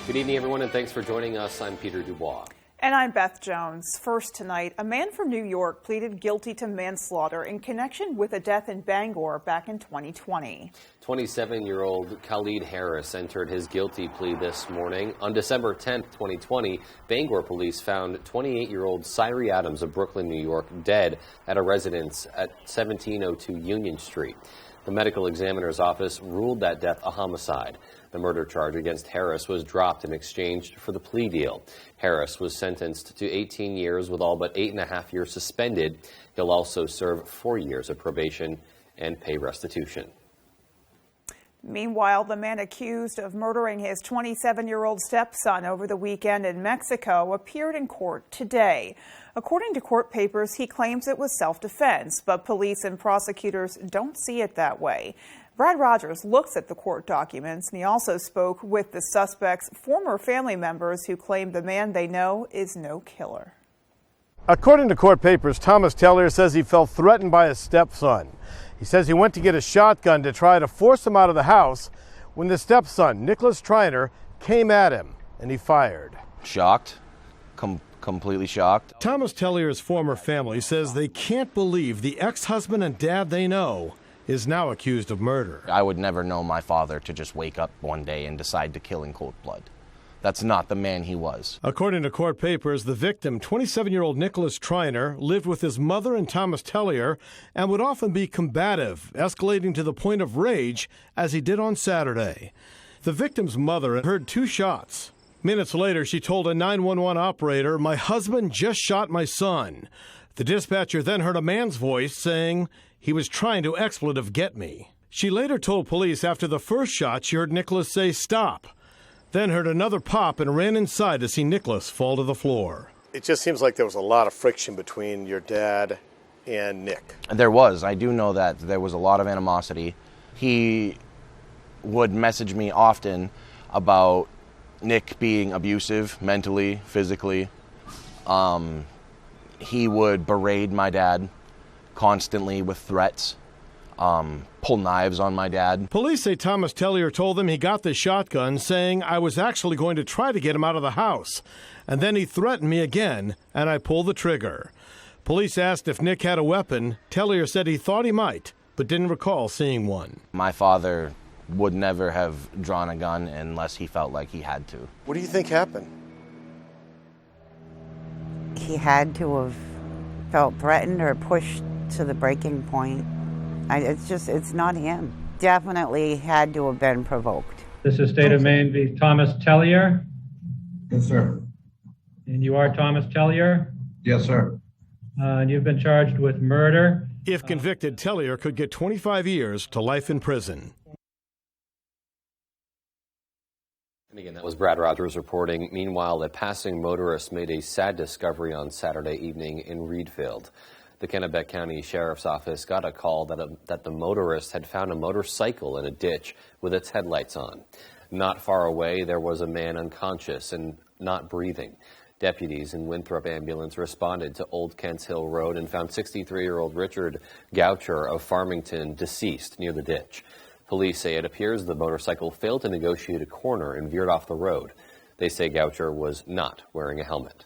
Good evening, everyone, and thanks for joining us. I'm Peter Dubois. And I'm Beth Jones. First tonight, a man from New York pleaded guilty to manslaughter in connection with a death in Bangor back in 2020. 27-year-old Khalid Harris entered his guilty plea this morning. On December 10th, 2020, Bangor police found 28-year-old Cyree Adams of Brooklyn, New York, dead at a residence at 1702 Union Street. The medical examiner's office ruled that death a homicide. The murder charge against Harris was dropped in exchange for the plea deal. Harris was sentenced to 18 years with all but 8.5 years suspended. He'll also serve 4 years of probation and pay restitution. Meanwhile, the man accused of murdering his 27-year-old stepson over the weekend in Mexico appeared in court today. According to court papers, he claims it was self-defense, but police and prosecutors don't see it that way. Brad Rogers looks at the court documents, and he also spoke with the suspect's former family members who claim the man they know is no killer. According to court papers, Thomas Tellier says he felt threatened by his stepson. He says he went to get a shotgun to try to force him out of the house when the stepson, Nicholas Triner, came at him and he fired. Shocked, completely shocked. Thomas Tellier's former family says they can't believe the ex-husband and dad they know is now accused of murder. I would never know my father to just wake up one day and decide to kill in cold blood. That's not the man he was. According to court papers, the victim, 27-year-old Nicholas Triner, lived with his mother and Thomas Tellier and would often be combative, escalating to the point of rage, as he did on Saturday. The victim's mother had heard 2 shots. Minutes later, she told a 911 operator, "My husband just shot my son." The dispatcher then heard a man's voice saying he was trying to expletive get me. She later told police after the first shot she heard Nicholas say stop, then heard another pop and ran inside to see Nicholas fall to the floor. It just seems like there was a lot of friction between your dad and Nick. There was. I do know that there was a lot of animosity. He would message me often about Nick being abusive mentally, physically. He would berate my dad constantly with threats, pull knives on my dad. Police say Thomas Tellier told them he got the shotgun, saying, "I was actually going to try to get him out of the house. And then he threatened me again, and I pulled the trigger." Police asked if Nick had a weapon. Tellier said he thought he might, but didn't recall seeing one. My father would never have drawn a gun unless he felt like he had to. What do you think happened? He had to have felt threatened or pushed to the breaking point. It's not him. Definitely had to have been provoked. This is State of Maine v. Thomas Tellier. Yes, sir. And you are Thomas Tellier? Yes, sir. And you've been charged with murder. If convicted, Tellier could get 25 years to life in prison. And again, that was Brad Rogers reporting. Meanwhile, a passing motorist made a sad discovery on Saturday evening in Reedfield. The Kennebec County Sheriff's Office got a call that the motorist had found a motorcycle in a ditch with its headlights on. Not far away, there was a man unconscious and not breathing. Deputies in Winthrop Ambulance responded to Old Kents Hill Road and found 63-year-old Richard Goucher of Farmington deceased near the ditch. Police say it appears the motorcycle failed to negotiate a corner and veered off the road. They say Goucher was not wearing a helmet.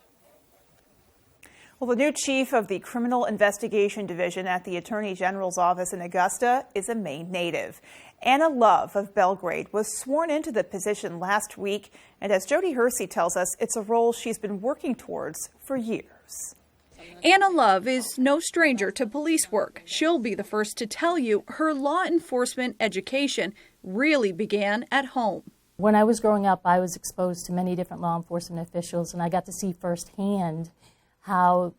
Well, the new chief of the Criminal Investigation Division at the Attorney General's office in Augusta is a Maine native. Anna Love of Belgrade was sworn into the position last week, and as Jody Hersey tells us, it's a role she's been working towards for years. Anna Love is no stranger to police work. She'll be the first to tell you her law enforcement education really began at home. When I was growing up, I was exposed to many different law enforcement officials, and I got to see firsthand how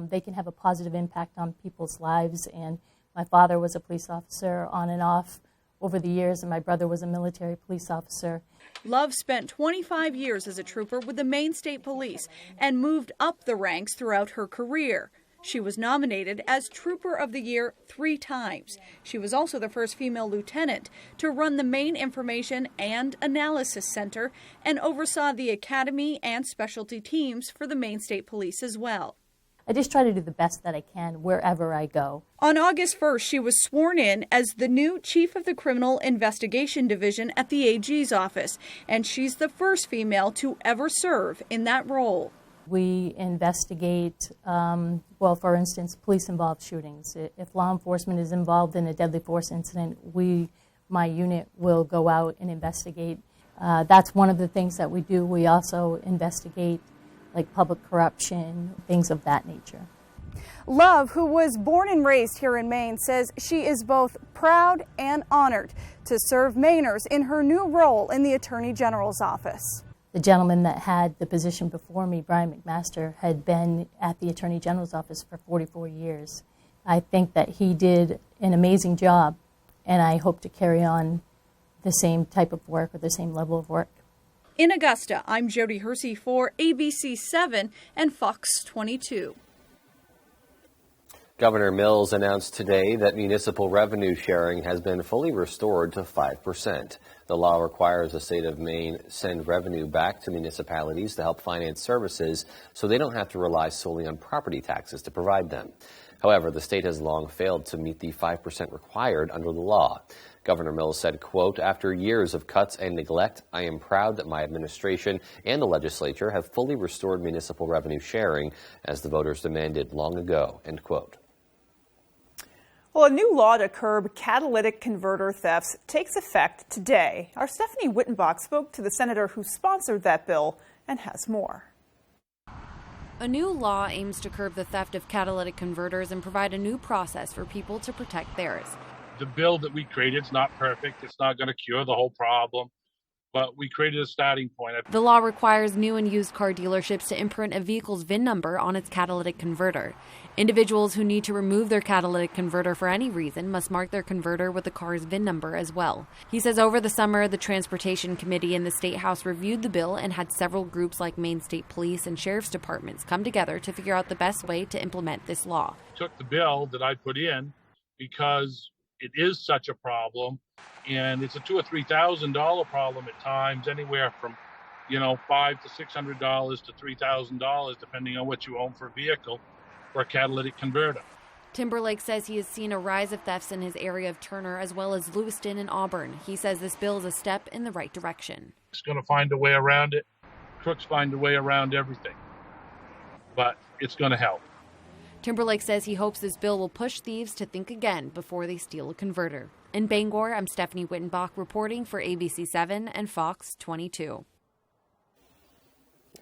they can have a positive impact on people's lives. And my father was a police officer on and off over the years, and my brother was a military police officer. Love spent 25 years as a trooper with the Maine State Police and moved up the ranks throughout her career. She was nominated as Trooper of the Year 3 times. She was also the first female lieutenant to run the Maine Information and Analysis Center and oversaw the academy and specialty teams for the Maine State Police as well. I just try to do the best that I can wherever I go. On August 1st, she was sworn in as the new chief of the Criminal Investigation Division at the AG's office, and she's the first female to ever serve in that role. We investigate, for instance, police-involved shootings. If law enforcement is involved in a deadly force incident, my unit will go out and investigate. That's one of the things that we do. We also investigate like public corruption, things of that nature. Love, who was born and raised here in Maine, says she is both proud and honored to serve Mainers in her new role in the Attorney General's office. The gentleman that had the position before me, Brian McMaster, had been at the Attorney General's office for 44 years. I think that he did an amazing job, and I hope to carry on the same type of work or the same level of work. In Augusta, I'm Jody Hersey for ABC 7 and Fox 22. Governor Mills announced today that municipal revenue sharing has been fully restored to 5%. The law requires the state of Maine send revenue back to municipalities to help finance services so they don't have to rely solely on property taxes to provide them. However, the state has long failed to meet the 5% required under the law. Governor Mills said, quote, "After years of cuts and neglect, I am proud that my administration and the legislature have fully restored municipal revenue sharing as the voters demanded long ago," end quote. Well, a new law to curb catalytic converter thefts takes effect today. Our Stephanie Wittenbach spoke to the senator who sponsored that bill and has more. A new law aims to curb the theft of catalytic converters and provide a new process for people to protect theirs. The bill that we created is not perfect. It's not going to cure the whole problem, but we created a starting point. The law requires new and used car dealerships to imprint a vehicle's VIN number on its catalytic converter. Individuals who need to remove their catalytic converter for any reason must mark their converter with the car's VIN number as well. He says over the summer, the Transportation Committee in the State House reviewed the bill and had several groups like Maine State Police and Sheriff's Departments come together to figure out the best way to implement this law. I took the bill that I put in because it is such a problem, and it's a $2,000 or $3,000 problem at times, anywhere from, $500 to $600 to $3,000, depending on what you own for a vehicle for a catalytic converter. Timberlake says he has seen a rise of thefts in his area of Turner as well as Lewiston and Auburn. He says this bill is a step in the right direction. It's going to find a way around it. Crooks find a way around everything, but it's going to help. Timberlake says he hopes this bill will push thieves to think again before they steal a converter. In Bangor, I'm Stephanie Wittenbach reporting for ABC 7 and Fox 22.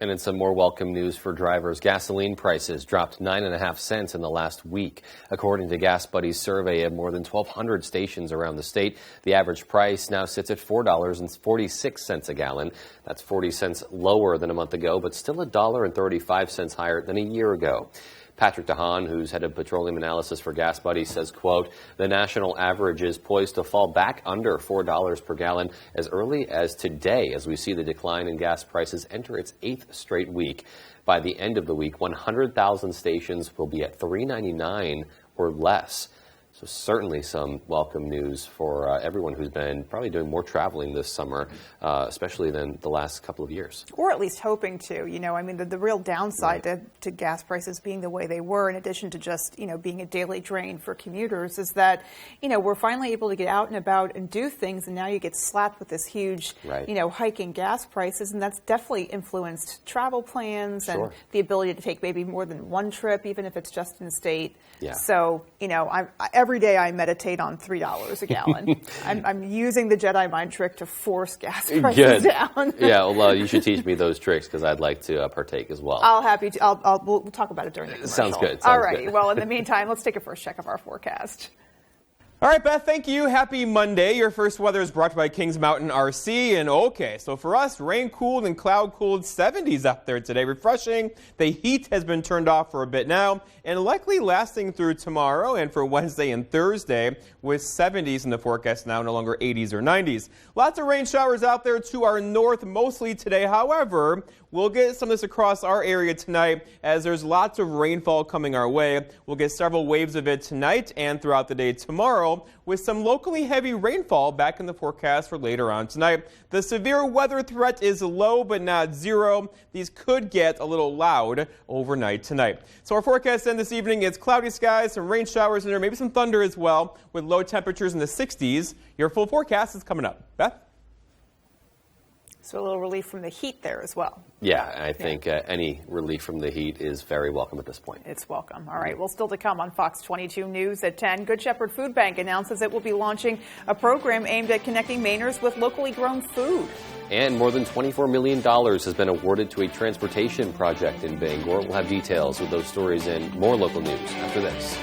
And in some more welcome news for drivers, gasoline prices dropped 9.5 cents in the last week. According to Gas Buddy's survey of more than 1,200 stations around the state, the average price now sits at $4.46 a gallon. That's 40 cents lower than a month ago, but still $1.35 higher than a year ago. Patrick DeHaan, who's head of petroleum analysis for Gas Buddy, says, quote, "The national average is poised to fall back under $4 per gallon as early as today as we see the decline in gas prices enter its 8th straight week. By the end of the week, 100,000 stations will be at $3.99 or less." So certainly some welcome news for everyone who's been probably doing more traveling this summer, especially than the last couple of years. Or at least hoping to. The real downside to gas prices being the way they were, in addition to just, being a daily drain for commuters, is that, we're finally able to get out and about and do things, and now you get slapped with this huge, hike in gas prices, and that's definitely influenced travel plans and the ability to take maybe more than one trip, even if it's just in state. Yeah. So, every day I meditate on $3 a gallon. I'm using the Jedi mind trick to force gas prices down. Yeah, well, you should teach me those tricks because I'd like to partake as well. We'll talk about it during the commercial. Sounds good. All righty. Well, in the meantime, let's take a first check of our forecast. All right, Beth, thank you. Happy Monday. Your first weather is brought to you by Kings Mountain RC. And okay, so for us, rain-cooled and cloud-cooled 70s up there today. Refreshing. The heat has been turned off for a bit now and likely lasting through tomorrow and for Wednesday and Thursday with 70s in the forecast now, no longer 80s or 90s. Lots of rain showers out there to our north mostly today. However, we'll get some of this across our area tonight as there's lots of rainfall coming our way. We'll get several waves of it tonight and throughout the day tomorrow. 0, with some locally heavy rainfall back in the forecast for later on tonight. The severe weather threat is low but not 0. These could get a little loud overnight tonight. So our forecast then this evening is cloudy skies, some rain showers, and there may be some thunder as well, with low temperatures in the 60s. Your full forecast is coming up. Beth? So a little relief from the heat there as well. Yeah, I think any relief from the heat is very welcome at this point. It's welcome. All right, well, still to come on Fox 22 News at 10. Good Shepherd Food Bank announces it will be launching a program aimed at connecting Mainers with locally grown food. And more than $24 million has been awarded to a transportation project in Bangor. We'll have details with those stories and more local news after this.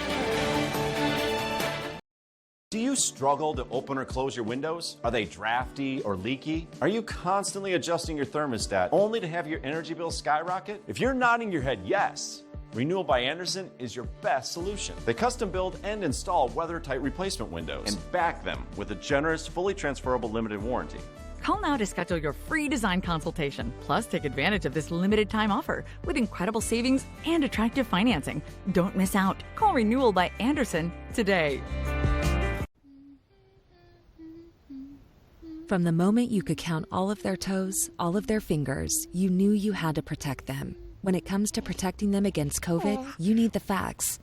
Do you struggle to open or close your windows? Are they drafty or leaky? Are you constantly adjusting your thermostat only to have your energy bill skyrocket? If you're nodding your head yes, Renewal by Andersen is your best solution. They custom build and install weather-tight replacement windows and back them with a generous, fully transferable limited warranty. Call now to schedule your free design consultation. Plus, take advantage of this limited time offer with incredible savings and attractive financing. Don't miss out. Call Renewal by Andersen today. From the moment you could count all of their toes, all of their fingers, you knew you had to protect them. When it comes to protecting them against COVID, you need the facts.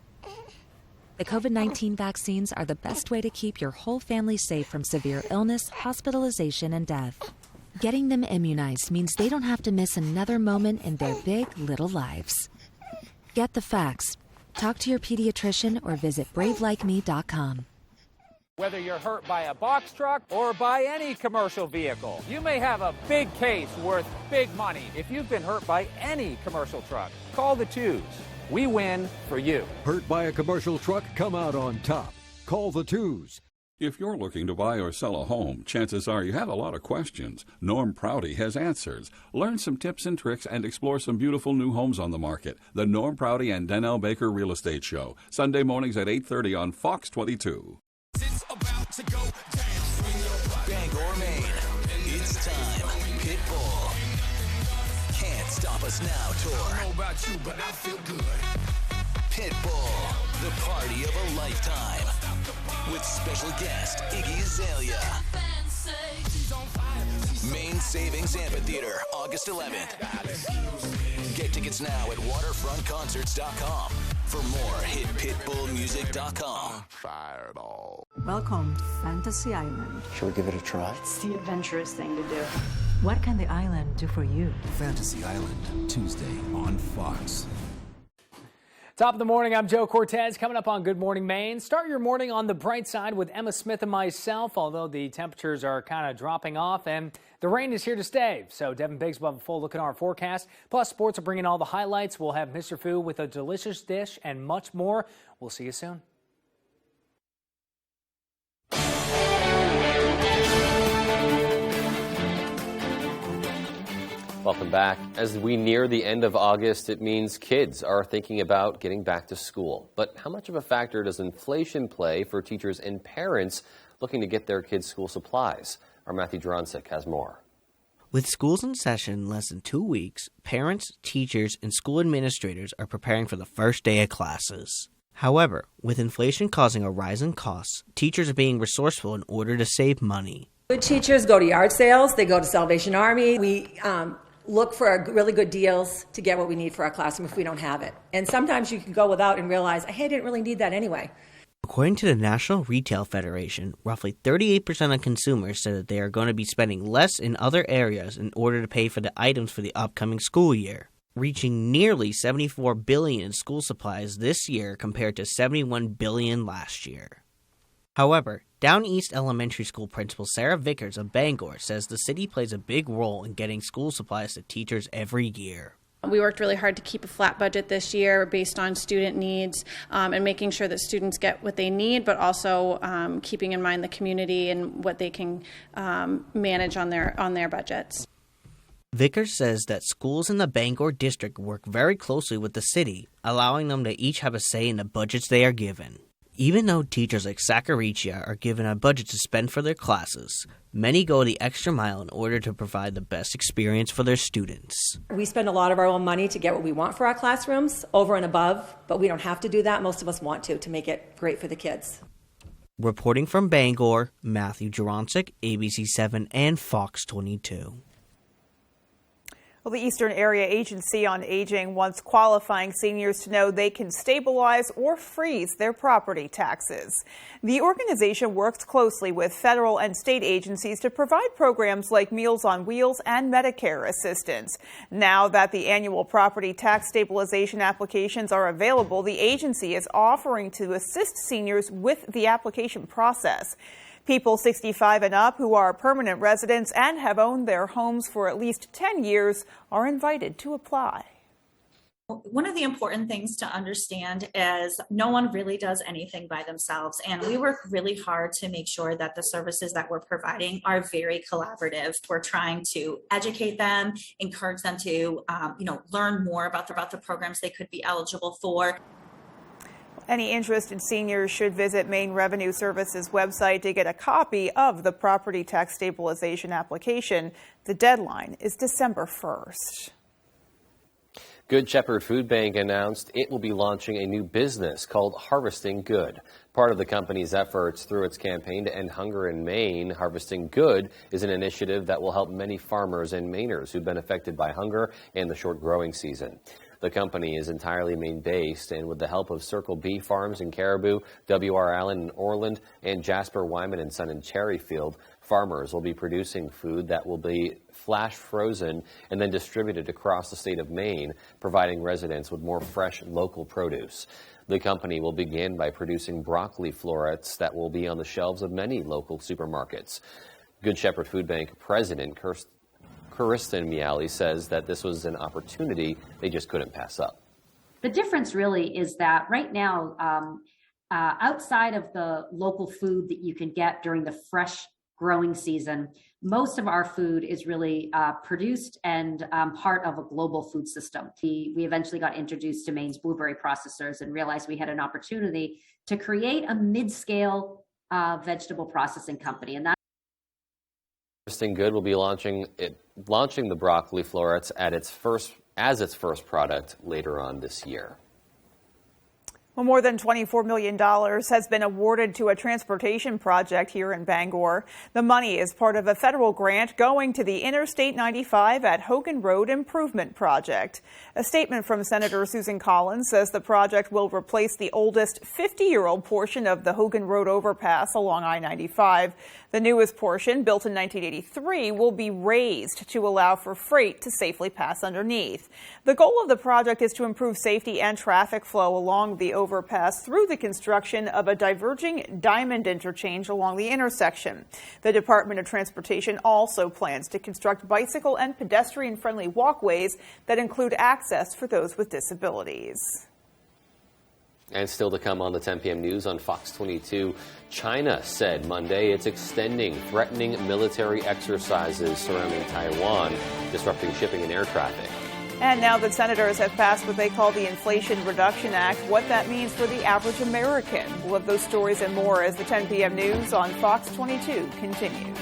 The COVID-19 vaccines are the best way to keep your whole family safe from severe illness, hospitalization, and death. Getting them immunized means they don't have to miss another moment in their big, little lives. Get the facts. Talk to your pediatrician or visit bravelikeme.com. Whether you're hurt by a box truck or by any commercial vehicle, you may have a big case worth big money. If you've been hurt by any commercial truck, call the Twos. We win for you. Hurt by a commercial truck? Come out on top. Call the Twos. If you're looking to buy or sell a home, chances are you have a lot of questions. Norm Prouty has answers. Learn some tips and tricks and explore some beautiful new homes on the market. The Norm Prouty and Donnell Baker Real Estate Show, Sunday mornings at 8:30 on Fox 22. Bangor, Maine. It's time. Pitbull. Can't Stop Us Now tour. I don't know about you, but I feel good. Pitbull, the party of a lifetime. With special guest Iggy Azalea. Maine Savings Amphitheater, August 11th. Get tickets now at waterfrontconcerts.com. For more, hit pitbullmusic.com. Fireball. Welcome to Fantasy Island. Shall we give it a try? It's the adventurous thing to do. What can the island do for you? Fantasy Island, Tuesday on Fox. Top of the morning, I'm Joe Cortez. Coming up on Good Morning Maine. Start your morning on the bright side with Emma Smith and myself, although the temperatures are kind of dropping off and the rain is here to stay. So Devin Biggs will have a full look at our forecast. Plus, sports are bringing all the highlights. We'll have Mr. Fu with a delicious dish and much more. We'll see you soon. Welcome back. As we near the end of August, it means kids are thinking about getting back to school. But how much of a factor does inflation play for teachers and parents looking to get their kids' school supplies? Our Matthew Dronsick has more. With schools in session in less than 2 weeks, parents, teachers, and school administrators are preparing for the first day of classes. However, with inflation causing a rise in costs, teachers are being resourceful in order to save money. Good teachers go to yard sales, they go to Salvation Army. We look for really good deals to get what we need for our classroom if we don't have it. And sometimes you can go without and realize, hey, I didn't really need that anyway. According to the National Retail Federation, roughly 38% of consumers said that they are going to be spending less in other areas in order to pay for the items for the upcoming school year, reaching nearly $74 billion in school supplies this year compared to $71 billion last year. However, Down East Elementary School Principal Sarah Vickers of Bangor says the city plays a big role in getting school supplies to teachers every year. We worked really hard to keep a flat budget this year based on student needs and making sure that students get what they need, but also keeping in mind the community and what they can manage on their budgets. Vickers says that schools in the Bangor district work very closely with the city, allowing them to each have a say in the budgets they are given. Even though teachers like Sacaricia are given a budget to spend for their classes, many go the extra mile in order to provide the best experience for their students. We spend a lot of our own money to get what we want for our classrooms, over and above, but we don't have to do that. Most of us want to make it great for the kids. Reporting from Bangor, Matthew Juronsik, ABC7 and Fox 22. Well, the Eastern Area Agency on Aging wants qualifying seniors to know they can stabilize or freeze their property taxes. The organization works closely with federal and state agencies to provide programs like Meals on Wheels and Medicare assistance. Now that the annual property tax stabilization applications are available, the agency is offering to assist seniors with the application process. People 65 and up who are permanent residents and have owned their homes for at least 10 years are invited to apply. One of the important things to understand is no one really does anything by themselves, and we work really hard to make sure that the services that we're providing are very collaborative. We're trying to educate them, encourage them to learn more about the programs they could be eligible for. Any interested seniors should visit Maine Revenue Service's website to get a copy of the property tax stabilization application. The deadline is December 1st. Good Shepherd Food Bank announced it will be launching a new business called Harvesting Good. Part of the company's efforts through its campaign to end hunger in Maine, Harvesting Good is an initiative that will help many farmers and Mainers who've been affected by hunger and the short growing season. The company is entirely Maine-based, and with the help of Circle B Farms in Caribou, W.R. Allen in Orland, and Jasper Wyman & Son in Cherryfield, farmers will be producing food that will be flash frozen and then distributed across the state of Maine, providing residents with more fresh local produce. The company will begin by producing broccoli florets that will be on the shelves of many local supermarkets. Good Shepherd Food Bank President Kristen Miali says that this was an opportunity they just couldn't pass up. The difference really is that right now, outside of the local food that you can get during the fresh growing season, most of our food is really produced and part of a global food system. We eventually got introduced to Maine's blueberry processors and realized we had an opportunity to create a mid-scale vegetable processing company. And that Harvesting Good will be launching the broccoli florets as its first product later on this year. Well, more than $24 million has been awarded to a transportation project here in Bangor. The money is part of a federal grant going to the Interstate 95 at Hogan Road Improvement Project. A statement from Senator Susan Collins says the project will replace the oldest 50-year-old portion of the Hogan Road overpass along I-95. The newest portion, built in 1983, will be raised to allow for freight to safely pass underneath. The goal of the project is to improve safety and traffic flow along the overpass through the construction of a diverging diamond interchange along the intersection. The Department of Transportation also plans to construct bicycle and pedestrian-friendly walkways that include access for those with disabilities. And still to come on the 10 p.m. news on Fox 22, China said Monday it's extending threatening military exercises surrounding Taiwan, disrupting shipping and air traffic. And now that senators have passed what they call the Inflation Reduction Act, what that means for the average American. We'll have those stories and more as the 10 p.m. news on Fox 22 continues.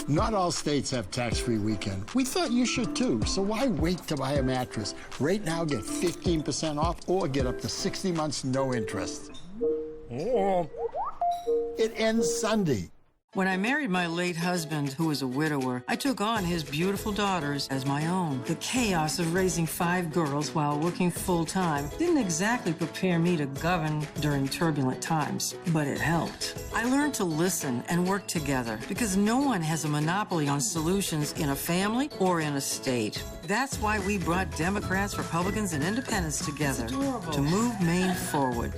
Not all states have tax-free weekend. We thought you should too, so why wait to buy a mattress? Right now, get 15% off or get up to 60 months no interest. Oh. It ends Sunday. When I married my late husband, who was a widower, I took on his beautiful daughters as my own. The chaos of raising 5 girls while working full-time didn't exactly prepare me to govern during turbulent times, but it helped. I learned to listen and work together because no one has a monopoly on solutions in a family or in a state. That's why we brought Democrats, Republicans, and Independents together to move Maine forward.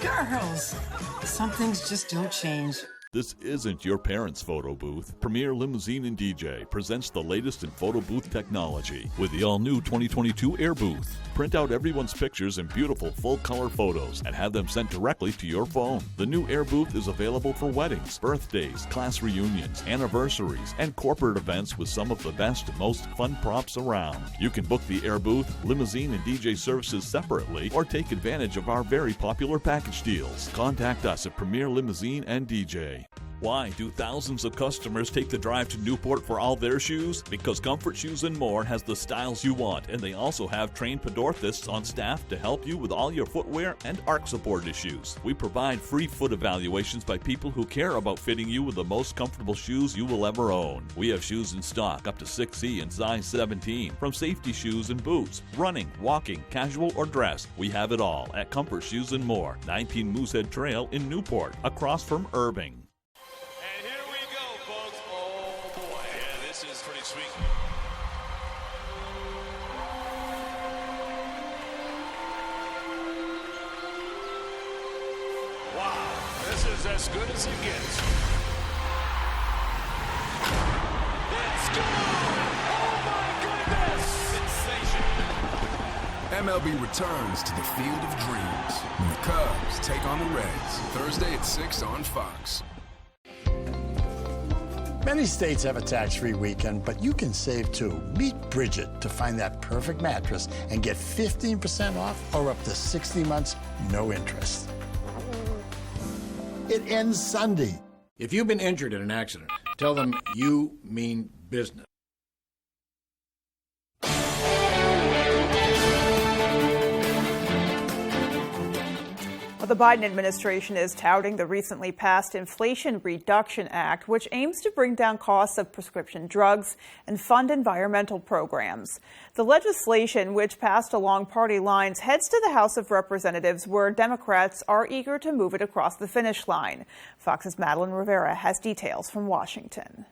Girls, some things just don't change. This isn't your parents' photo booth. Premier Limousine and DJ presents the latest in photo booth technology with the all-new 2022 Air Booth. Print out everyone's pictures in beautiful full-color photos and have them sent directly to your phone. The new Air Booth is available for weddings, birthdays, class reunions, anniversaries, and corporate events with some of the best and most fun props around. You can book the Air Booth, limousine, and DJ services separately or take advantage of our very popular package deals. Contact us at Premier Limousine and DJ. Why do thousands of customers take the drive to Newport for all their shoes? Because Comfort Shoes and More has the styles you want, and they also have trained podorthists on staff to help you with all your footwear and arch support issues. We provide free foot evaluations by people who care about fitting you with the most comfortable shoes you will ever own. We have shoes in stock up to 6C and size 17, from safety shoes and boots, running, walking, casual or dress. We have it all at Comfort Shoes and More, 19 Moosehead Trail in Newport, across from Irving. As good as it gets. Let's go! Oh my goodness! Sensation! MLB returns to the Field of Dreams when the Cubs take on the Reds Thursday at 6 on Fox. Many states have a tax-free weekend, but you can save too. Meet Bridget to find that perfect mattress and get 15% off or up to 60 months, no interest. It ends Sunday. If you've been injured in an accident, tell them you mean business. The Biden administration is touting the recently passed Inflation Reduction Act, which aims to bring down costs of prescription drugs and fund environmental programs. The legislation, which passed along party lines, heads to the House of Representatives, where Democrats are eager to move it across the finish line. Fox's Madeline Rivera has details from Washington.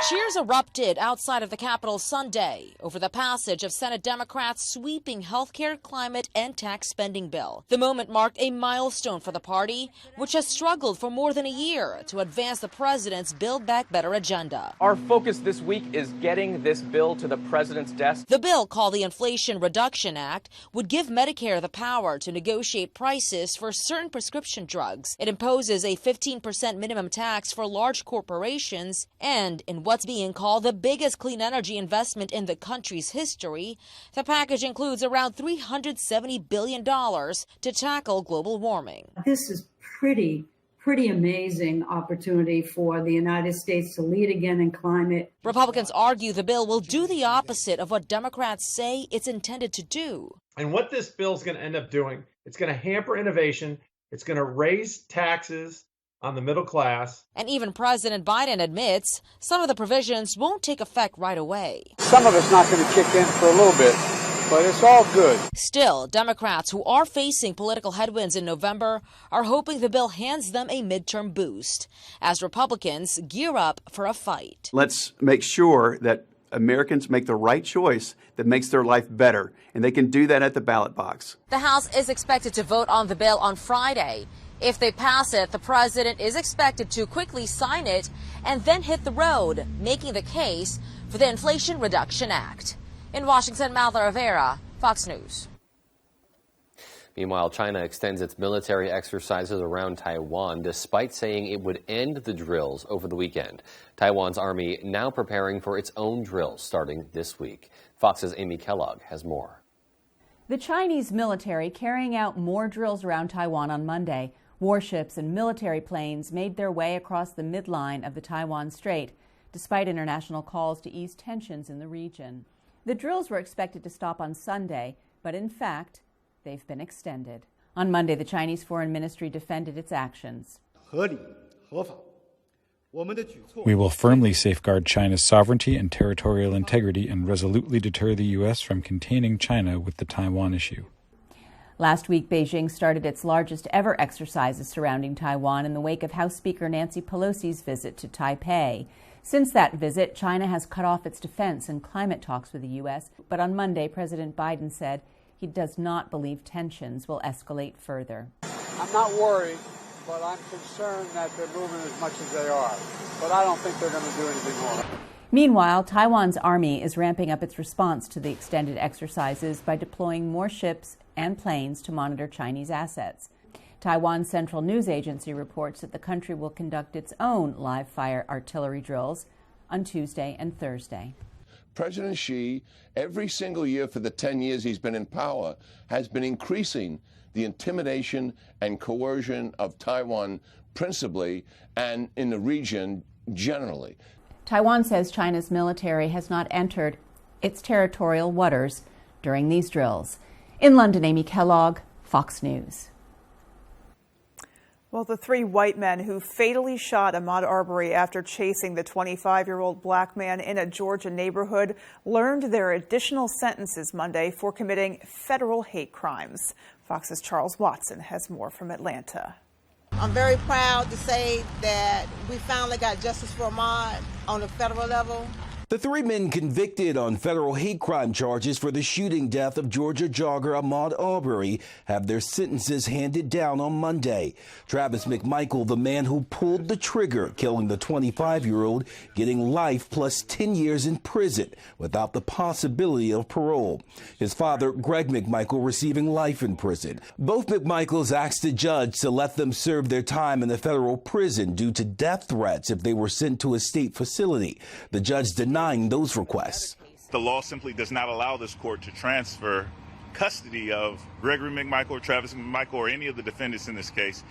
Cheers erupted outside of the Capitol Sunday over the passage of Senate Democrats' sweeping healthcare, climate, and tax spending bill. The moment marked a milestone for the party, which has struggled for more than a year to advance the president's Build Back Better agenda. Our focus this week is getting this bill to the president's desk. The bill, called the Inflation Reduction Act, would give Medicare the power to negotiate prices for certain prescription drugs. It imposes a 15% minimum tax for large corporations, and in what's being called the biggest clean energy investment in the country's history, the package includes around $370 billion to tackle global warming. This is pretty amazing opportunity for the United States to lead again in climate. Republicans argue the bill will do the opposite of what Democrats say it's intended to do. And what this bill is going to end up doing, it's going to hamper innovation, it's going to raise taxes on the middle class. And even President Biden admits some of the provisions won't take effect right away. Some of it's not going to kick in for a little bit, but it's all good. Still, Democrats who are facing political headwinds in November are hoping the bill hands them a midterm boost as Republicans gear up for a fight. Let's make sure that Americans make the right choice that makes their life better, and they can do that at the ballot box. The House is expected to vote on the bill on Friday. If they pass it, the president is expected to quickly sign it and then hit the road, making the case for the Inflation Reduction Act. In Washington, Madeline Rivera, Fox News. Meanwhile, China extends its military exercises around Taiwan, despite saying it would end the drills over the weekend. Taiwan's army now preparing for its own drills starting this week. Fox's Amy Kellogg has more. The Chinese military carrying out more drills around Taiwan on Monday. Warships and military planes made their way across the midline of the Taiwan Strait, despite international calls to ease tensions in the region. The drills were expected to stop on Sunday, but in fact, they've been extended. On Monday, the Chinese Foreign Ministry defended its actions. We will firmly safeguard China's sovereignty and territorial integrity and resolutely deter the U.S. from containing China with the Taiwan issue. Last week, Beijing started its largest ever exercises surrounding Taiwan in the wake of House Speaker Nancy Pelosi's visit to Taipei. Since that visit, China has cut off its defense and climate talks with the U.S., but on Monday, President Biden said he does not believe tensions will escalate further. I'm not worried, but I'm concerned that they're moving as much as they are. But I don't think they're going to do anything more. Meanwhile, Taiwan's army is ramping up its response to the extended exercises by deploying more ships and planes to monitor Chinese assets. Taiwan's Central News Agency reports that the country will conduct its own live-fire artillery drills on Tuesday and Thursday. President Xi, every single year for the 10 years he's been in power, has been increasing the intimidation and coercion of Taiwan principally and in the region generally. Taiwan says China's military has not entered its territorial waters during these drills. In London, Amy Kellogg, Fox News. Well, the 3 white men who fatally shot Ahmaud Arbery after chasing the 25-year-old black man in a Georgia neighborhood learned their additional sentences Monday for committing federal hate crimes. Fox's Charles Watson has more from Atlanta. I'm very proud to say that we finally got justice for Ahmaud on the federal level. The 3 men convicted on federal hate crime charges for the shooting death of Georgia jogger Ahmaud Arbery have their sentences handed down on Monday. Travis McMichael, the man who pulled the trigger, killing the 25-year-old, getting life plus 10 years in prison without the possibility of parole. His father, Greg McMichael, receiving life in prison. Both McMichaels asked the judge to let them serve their time in the federal prison due to death threats if they were sent to a state facility. The judge denied those requests. The law simply does not allow this court to transfer custody of Gregory McMichael or Travis McMichael or any of the defendants in this case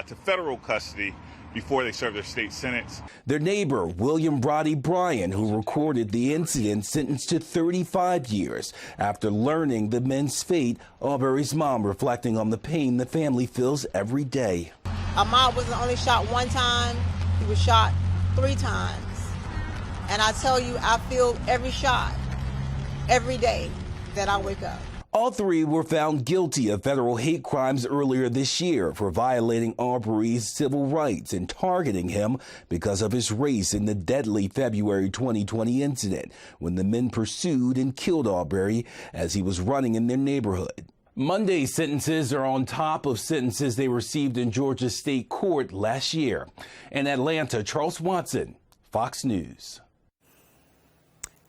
to federal custody before they serve their state sentence. Their neighbor, William Brody Bryan, who recorded the incident, sentenced to 35 years after learning the men's fate. Arbery's mom reflecting on the pain the family feels every day. Ahmaud wasn't only shot one time, he was shot 3 times. And I tell you, I feel every shot, every day that I wake up. All 3 were found guilty of federal hate crimes earlier this year for violating Arbery's civil rights and targeting him because of his race in the deadly February 2020 incident when the men pursued and killed Arbery as he was running in their neighborhood. Monday's sentences are on top of sentences they received in Georgia State Court last year. In Atlanta, Charles Watson, Fox News.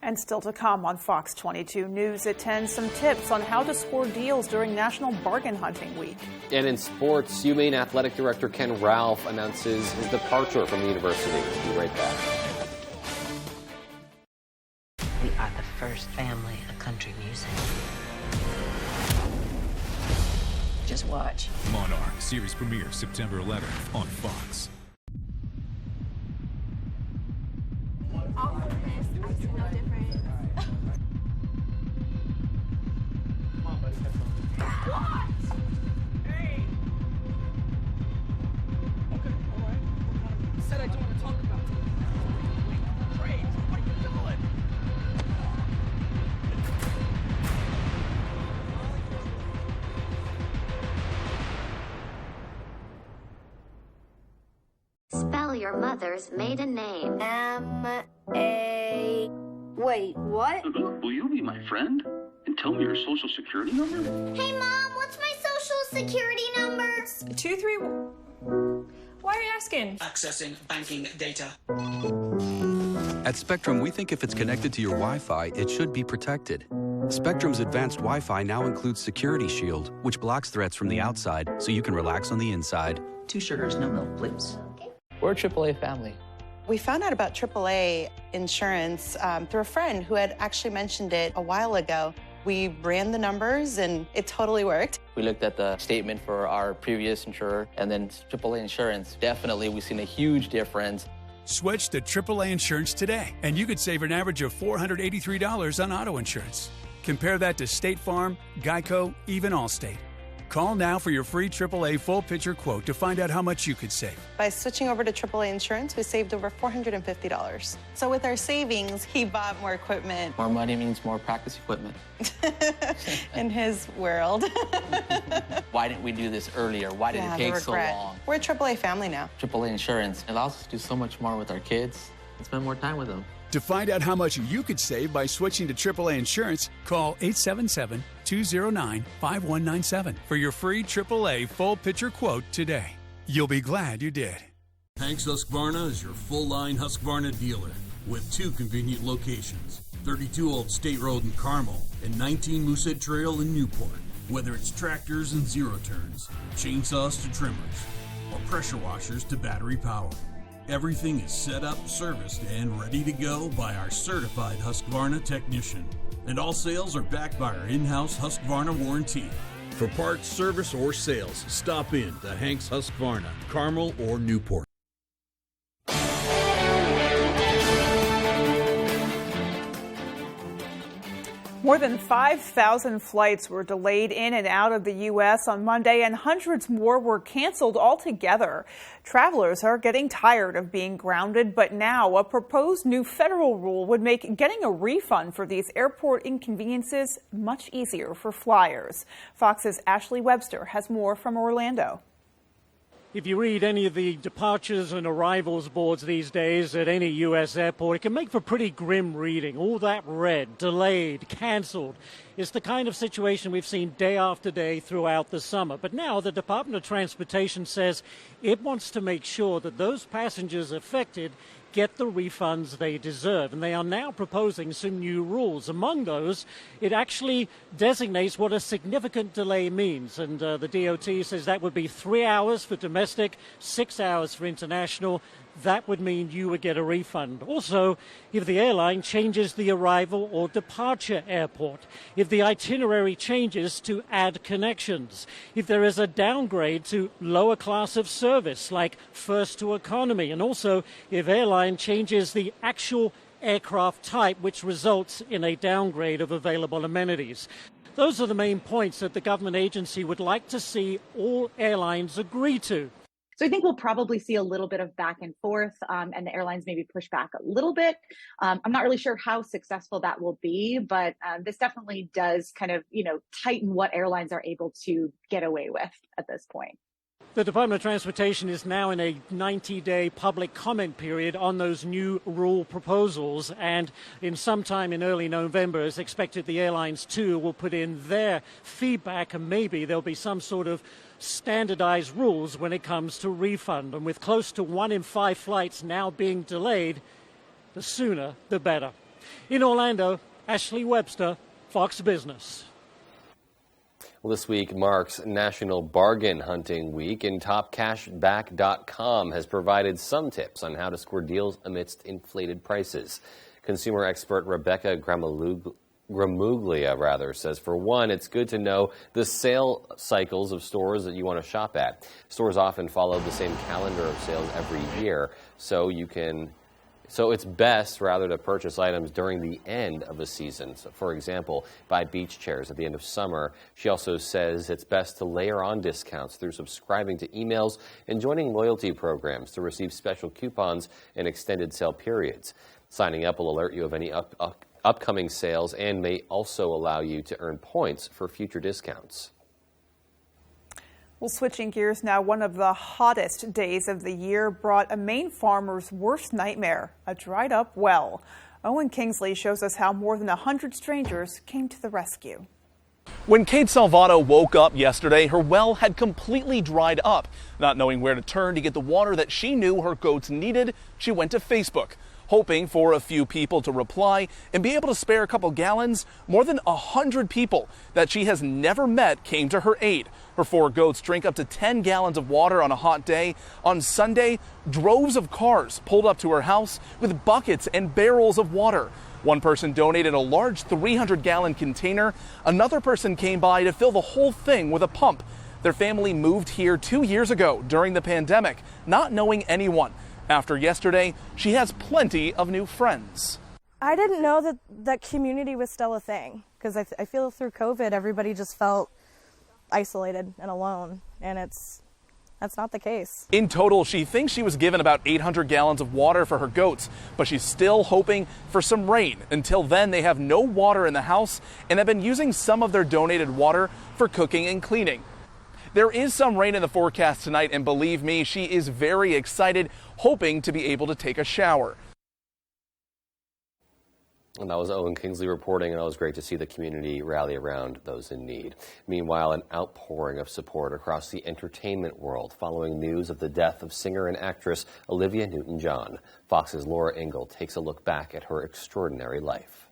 And still to come on Fox 22 News at 10, some tips on how to score deals during National Bargain Hunting Week. And in sports, UMaine Athletic Director Ken Ralph announces his departure from the university. We'll be right back. We are the first family of country music. Just watch. Monarch series premiere September 11th on Fox. Spell your mother's maiden name. M-A... Wait, what? Will you be my friend and tell me your social security number? Hey, Mom, what's my social security number? 23... Why are you asking? Accessing banking data. At Spectrum, we think if it's connected to your Wi-Fi, it should be protected. Spectrum's advanced Wi-Fi now includes Security Shield, which blocks threats from the outside so you can relax on the inside. 2 sugars, no milk, please. We're a AAA family. We found out about AAA insurance through a friend who had actually mentioned it a while ago. We ran the numbers and it totally worked. We looked at the statement for our previous insurer and then AAA insurance. Definitely, we've seen a huge difference. Switch to AAA insurance today, and you could save an average of $483 on auto insurance. Compare that to State Farm, Geico, even Allstate. Call now for your free AAA full picture quote to find out how much you could save. By switching over to AAA insurance, we saved over $450. So with our savings, he bought more equipment. More money means more practice equipment. In his world. Why didn't we do this earlier? Why did it take so long? We're a AAA family now. AAA insurance allows us to do so much more with our kids and spend more time with them. To find out how much you could save by switching to AAA insurance, call 877-209-5197 for your free AAA full picture quote today. You'll be glad you did. Hanks Husqvarna is your full-line Husqvarna dealer with 2 convenient locations, 32 Old State Road in Carmel and 19 Moosehead Trail in Newport. Whether it's tractors and zero turns, chainsaws to trimmers, or pressure washers to battery power, everything is set up, serviced, and ready to go by our certified Husqvarna technician. And all sales are backed by our in-house Husqvarna warranty. For parts, service, or sales, stop in to Hank's Husqvarna, Carmel, or Newport. More than 5,000 flights were delayed in and out of the U.S. on Monday, and hundreds more were canceled altogether. Travelers are getting tired of being grounded, but now a proposed new federal rule would make getting a refund for these airport inconveniences much easier for flyers. Fox's Ashley Webster has more from Orlando. If you read any of the departures and arrivals boards these days at any U.S. airport, it can make for pretty grim reading. All that red, delayed, canceled. It's the kind of situation we've seen day after day throughout the summer. But now the Department of Transportation says it wants to make sure that those passengers affected get the refunds they deserve. And they are now proposing some new rules. Among those, it actually designates what a significant delay means. And the DOT says that would be 3 hours for domestic, 6 hours for international. That would mean you would get a refund. Also, if the airline changes the arrival or departure airport, if the itinerary changes to add connections, if there is a downgrade to lower class of service like first to economy, and also if airline changes the actual aircraft type, which results in a downgrade of available amenities. Those are the main points that the government agency would like to see all airlines agree to. So I think we'll probably see a little bit of back and forth, and the airlines maybe push back a little bit. I'm not really sure how successful that will be, but this definitely does kind of, tighten what airlines are able to get away with at this point. The Department of Transportation is now in a 90-day public comment period on those new rule proposals, and in sometime in early November, as expected, the airlines too will put in their feedback, and maybe there'll be some sort of standardized rules when it comes to refund. And with close to 1 in 5 flights now being delayed, the sooner the better. In Orlando, Ashley Webster, Fox Business. Well, this week marks National Bargain Hunting Week, and TopCashback.com has provided some tips on how to score deals amidst inflated prices. Consumer expert Rebecca Gramuglia says, for one, it's good to know the sale cycles of stores that you want to shop at. Stores often follow the same calendar of sales every year, so it's best rather to purchase items during the end of a season. So, for example, buy beach chairs at the end of summer. She also says it's best to layer on discounts through subscribing to emails and joining loyalty programs to receive special coupons and extended sale periods. Signing up will alert you of any upcoming sales and may also allow you to earn points for future discounts. Well, switching gears now, one of the hottest days of the year brought a Maine farmer's worst nightmare, a dried up well. Owen Kingsley shows us how more than 100 strangers came to the rescue. When Kate Salvato woke up yesterday, her well had completely dried up. Not knowing where to turn to get the water that she knew her goats needed, she went to Facebook. Hoping for a few people to reply and be able to spare a couple gallons, more than 100 people that she has never met came to her aid. Her 4 goats drink up to 10 gallons of water on a hot day. On Sunday, droves of cars pulled up to her house with buckets and barrels of water. One person donated a large 300-gallon container. Another person came by to fill the whole thing with a pump. Their family moved here 2 years ago during the pandemic, not knowing anyone. After yesterday, she has plenty of new friends. I didn't know that community was still a thing, because I feel through COVID, everybody just felt isolated and alone, and that's not the case. In total, she thinks she was given about 800 gallons of water for her goats, but she's still hoping for some rain. Until then, they have no water in the house and have been using some of their donated water for cooking and cleaning. There is some rain in the forecast tonight, and believe me, she is very excited, hoping to be able to take a shower. And that was Owen Kingsley reporting, and it was great to see the community rally around those in need. Meanwhile, an outpouring of support across the entertainment world following news of the death of singer and actress Olivia Newton-John. Fox's Laura Ingle takes a look back at her extraordinary life.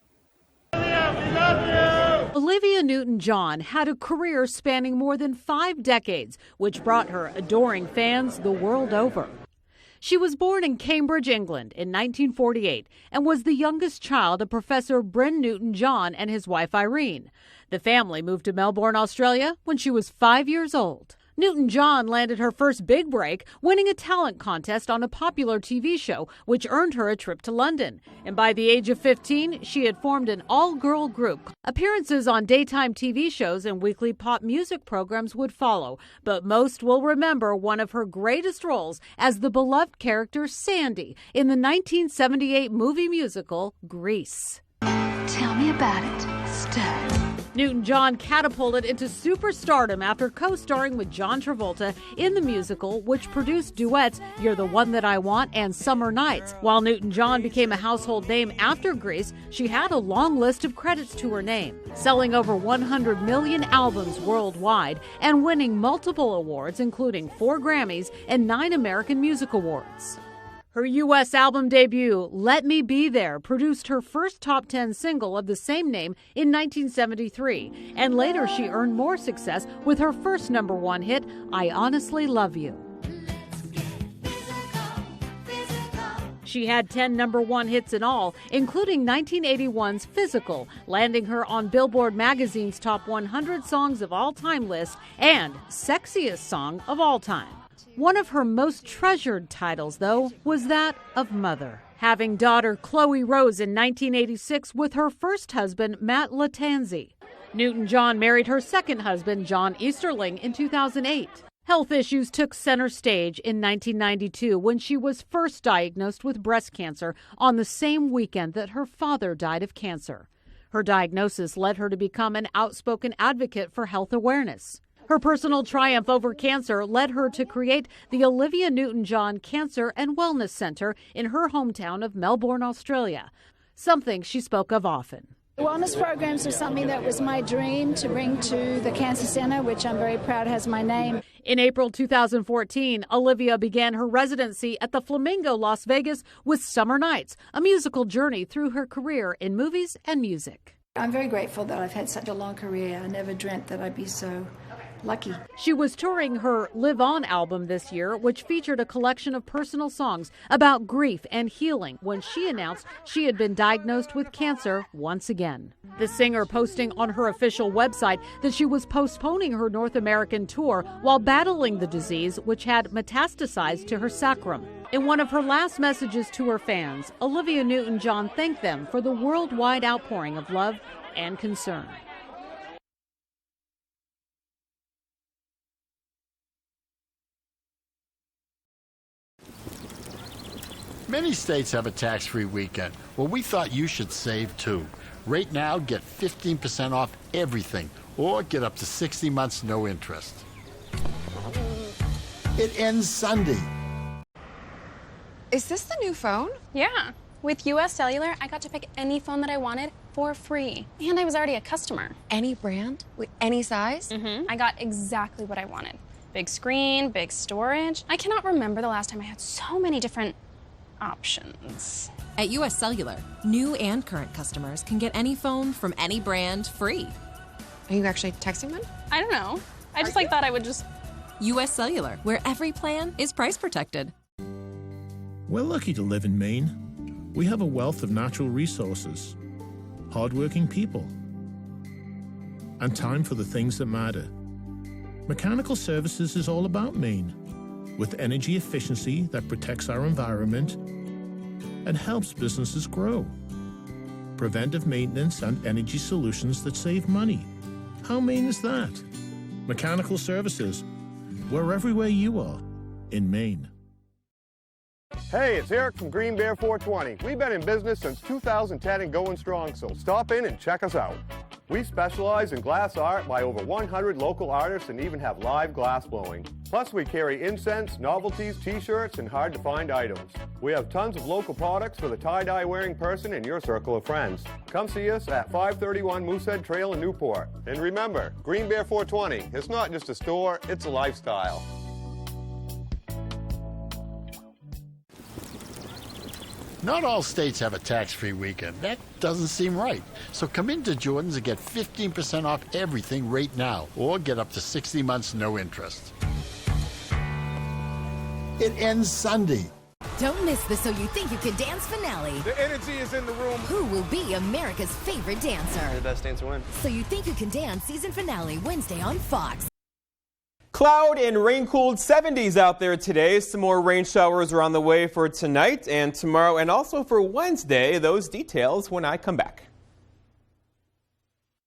Olivia Newton-John had a career spanning more than 5 decades, which brought her adoring fans the world over. She was born in Cambridge, England in 1948 and was the youngest child of Professor Bryn Newton-John and his wife Irene. The family moved to Melbourne, Australia when she was 5 years old. Newton-John landed her first big break, winning a talent contest on a popular TV show, which earned her a trip to London. And by the age of 15, she had formed an all-girl group. Appearances on daytime TV shows and weekly pop music programs would follow, but most will remember one of her greatest roles as the beloved character Sandy in the 1978 movie musical Grease. Tell me about it, stud. Newton-John catapulted into superstardom after co-starring with John Travolta in the musical, which produced duets You're the One That I Want and Summer Nights. While Newton-John became a household name after Grease, she had a long list of credits to her name, selling over 100 million albums worldwide and winning multiple awards, including 4 Grammys and 9 American Music Awards. Her U.S. album debut, Let Me Be There, produced her first top 10 single of the same name in 1973, and later she earned more success with her first #1 hit, I Honestly Love You. She had 10 #1 hits in all, including 1981's Physical, landing her on Billboard magazine's top 100 songs of all time list and sexiest song of all time. One of her most treasured titles, though, was that of mother, having daughter Chloe Rose in 1986 with her first husband, Matt Latanzi. Newton-John married her second husband, John Easterling, in 2008. Health issues took center stage in 1992 when she was first diagnosed with breast cancer on the same weekend that her father died of cancer. Her diagnosis led her to become an outspoken advocate for health awareness. Her personal triumph over cancer led her to create the Olivia Newton-John Cancer and Wellness Center in her hometown of Melbourne, Australia, something she spoke of often. Wellness programs are something that was my dream to bring to the Cancer Center, which I'm very proud has my name. In April 2014, Olivia began her residency at the Flamingo, Las Vegas with Summer Nights, a musical journey through her career in movies and music. I'm very grateful that I've had such a long career. I never dreamt that I'd be so lucky. She was touring her Live On album this year, which featured a collection of personal songs about grief and healing when she announced she had been diagnosed with cancer once again. The singer posting on her official website that she was postponing her North American tour while battling the disease, which had metastasized to her sacrum. In one of her last messages to her fans, Olivia Newton-John thanked them for the worldwide outpouring of love and concern. Many states have a tax-free weekend. Well, we thought you should save too. Right now, get 15% off everything, or get up to 60 months no interest. It ends Sunday. Is this the new phone? Yeah. With US Cellular, I got to pick any phone that I wanted for free. And I was already a customer. Any brand? With any size? I got exactly what I wanted. Big screen, big storage. I cannot remember the last time I had so many different options. At US Cellular, new and current customers can get any phone from any brand free. Are you actually texting them? I don't know. I just thought I would just... US Cellular, where every plan is price protected. We're lucky to live in Maine. We have a wealth of natural resources, hardworking people, and time for the things that matter. Mechanical Services is all about Maine, with energy efficiency that protects our environment and helps businesses grow. Preventive maintenance and energy solutions that save money. How Maine is that? Mechanical Services. We're everywhere you are in Maine. Hey, it's Eric from Green Bear 420. We've been in business since 2010 and going strong, so stop in and check us out. We specialize in glass art by over 100 local artists and even have live glass blowing. Plus, we carry incense, novelties, t-shirts, and hard-to-find items. We have tons of local products for the tie-dye wearing person in your circle of friends. Come see us at 531 Moosehead Trail in Newport. And remember, Green Bear 420, it's not just a store, it's a lifestyle. Not all states have a tax-free weekend. That doesn't seem right. So come into Jordan's and get 15% off everything right now, or get up to 60 months no interest. It ends Sunday. Don't miss the So You Think You Can Dance finale. The energy is in the room. Who will be America's favorite dancer? The best dancer wins. So You Think You Can Dance season finale Wednesday on Fox. Cloud and rain-cooled 70s out there today. Some more rain showers are on the way for tonight and tomorrow, and also for Wednesday. Those details when I come back.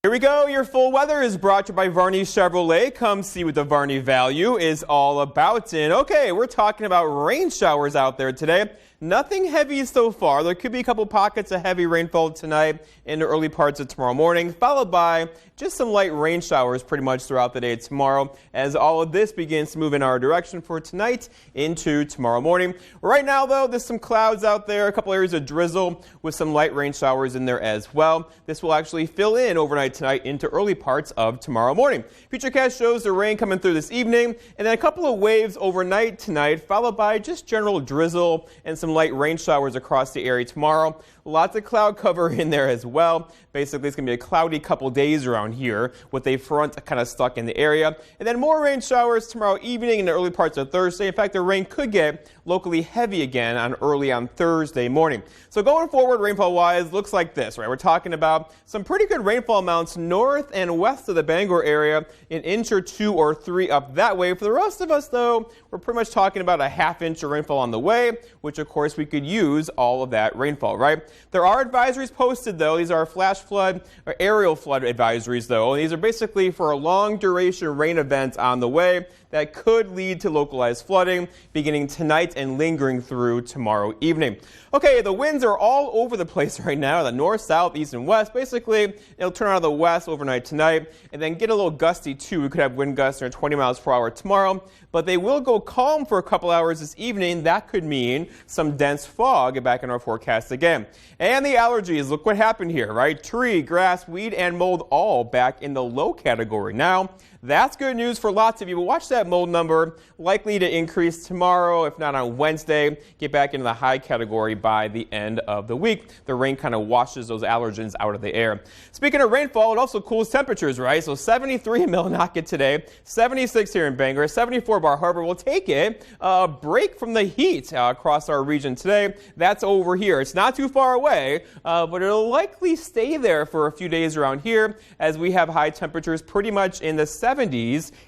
Here we go. Your full weather is brought to you by Varney Chevrolet. Come see what the Varney value is all about. And okay, we're talking about rain showers out there today. Nothing heavy so far. There could be a couple pockets of heavy rainfall tonight in the early parts of tomorrow morning, followed by just some light rain showers pretty much throughout the day tomorrow as all of this begins to move in our direction for tonight into tomorrow morning. Right now, though, there's some clouds out there, a couple areas of drizzle with some light rain showers in there as well. This will actually fill in overnight tonight into early parts of tomorrow morning. Futurecast shows the rain coming through this evening and then a couple of waves overnight tonight, followed by just general drizzle and some light rain showers across the area tomorrow. Lots of cloud cover in there as well. Basically, it's going to be a cloudy couple days around here with a front kind of stuck in the area. And then more rain showers tomorrow evening and the early parts of Thursday. In fact, the rain could get locally heavy again early on Thursday morning. So going forward, rainfall-wise, looks like this, right? We're talking about some pretty good rainfall amounts north and west of the Bangor area, an inch or 2 or 3 up that way. For the rest of us, though, we're pretty much talking about a ½ inch of rainfall on the way, which, of course, we could use all of that rainfall, right? There are advisories posted, though. These are flash flood or aerial flood advisories, though. And these are basically for a long duration rain event on the way that could lead to localized flooding beginning tonight and lingering through tomorrow evening. Okay, the winds are all over the place right now, the north, south, east, and west. Basically, it'll turn out of the west overnight tonight and then get a little gusty, too. We could have wind gusts near 20 miles per hour tomorrow, but they will go calm for a couple hours this evening. That could mean some dense fog back in our forecast again. And the allergies, look what happened here, right? Tree, grass, weed, and mold all back in the low category. Now, that's good news for lots of you, but watch that mold number, likely to increase tomorrow, if not on Wednesday, get back into the high category by the end of the week. The rain kind of washes those allergens out of the air. Speaking of rainfall, it also cools temperatures, right? So 73 in Millinocket today, 76 here in Bangor, 74 Bar Harbor. We'll take it. A break from the heat across our region today. That's over here. It's not too far away, but it'll likely stay there for a few days around here as we have high temperatures pretty much in the 70s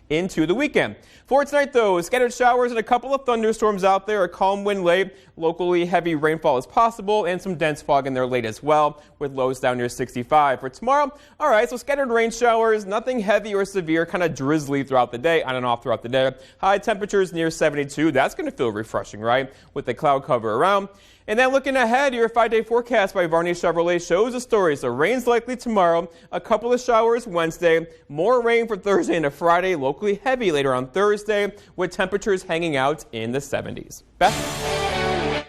into the weekend. For tonight, though, scattered showers and a couple of thunderstorms out there, a calm wind late, locally heavy rainfall is possible, and some dense fog in there late as well, with lows down near 65. For tomorrow, all right, so scattered rain showers, nothing heavy or severe, kind of drizzly throughout the day, on and off throughout the day. High temperatures near 72. That's going to feel refreshing, right, with the cloud cover around. And then looking ahead, your 5-day forecast by Varney Chevrolet shows a story. So rain's likely tomorrow, a couple of showers Wednesday, more rain for Thursday into Friday, locally heavy later on Thursday, with temperatures hanging out in the 70s. Beth?